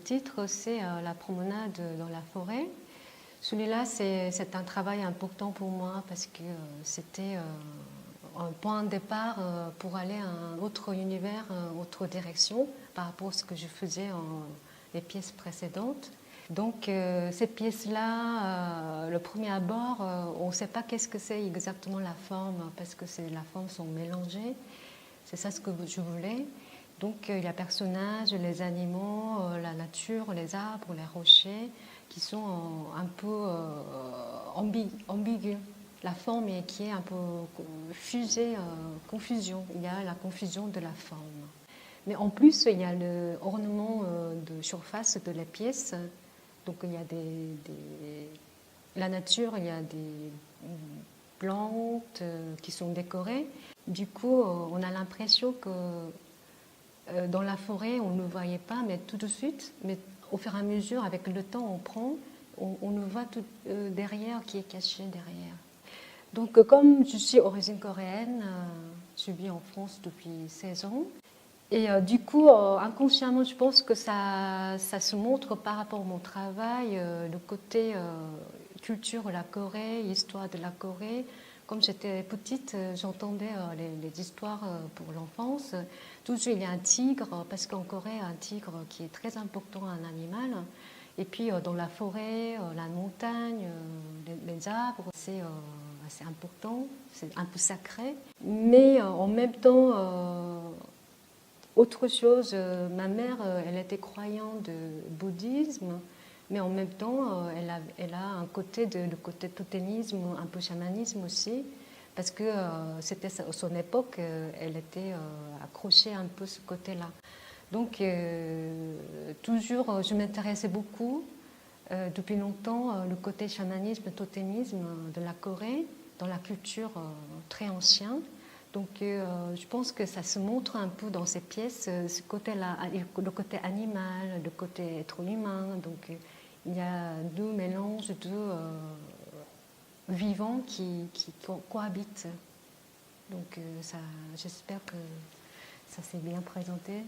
titre, c'est la promenade dans la forêt. Celui-là, c'est un travail important pour moi parce que c'était un point de départ pour aller à un autre univers, une autre direction par rapport à ce que je faisais en les pièces précédentes. Donc cette pièce-là, le premier abord, on ne sait pas qu'est-ce que c'est exactement la forme parce que les formes sont mélangées. C'est ça ce que je voulais. Donc il y a les personnages, les animaux, la nature, les arbres, les rochers qui sont un peu ambigus. La forme qui est un peu fusée, confusion. Il y a la confusion de la forme. Mais en plus, il y a l'ornement de surface de la pièce. Donc il y a la nature, il y a des plantes qui sont décorées. Du coup, on a l'impression que dans la forêt, on ne le voyait pas, mais tout de suite, mais au fur et à mesure, avec le temps, on le voit tout derrière, qui est caché derrière. Donc, comme je suis d'origine coréenne, je vis en France depuis 16 ans. Et du coup, inconsciemment, je pense que ça se montre par rapport à mon travail, le côté culture de la Corée, histoire de la Corée. Comme j'étais petite, j'entendais les histoires pour l'enfance. Toujours, il y a un tigre, parce qu'en Corée, un tigre qui est très important, un animal. Et puis, dans la forêt, la montagne, les arbres, c'est assez important, c'est un peu sacré. Mais en même temps, autre chose, ma mère, elle était croyante de bouddhisme, mais en même temps, elle a un côté le côté totémisme, un peu chamanisme aussi, parce que c'était son époque, elle était accrochée un peu ce côté-là. Donc, toujours, je m'intéressais beaucoup, depuis longtemps, le côté chamanisme, totémisme de la Corée, dans la culture très ancienne. Donc, je pense que ça se montre un peu dans ces pièces, ce côté-là, le côté animal, le côté être humain. Donc, il y a deux mélanges, deux vivants qui cohabitent. Donc, j'espère que ça s'est bien présenté.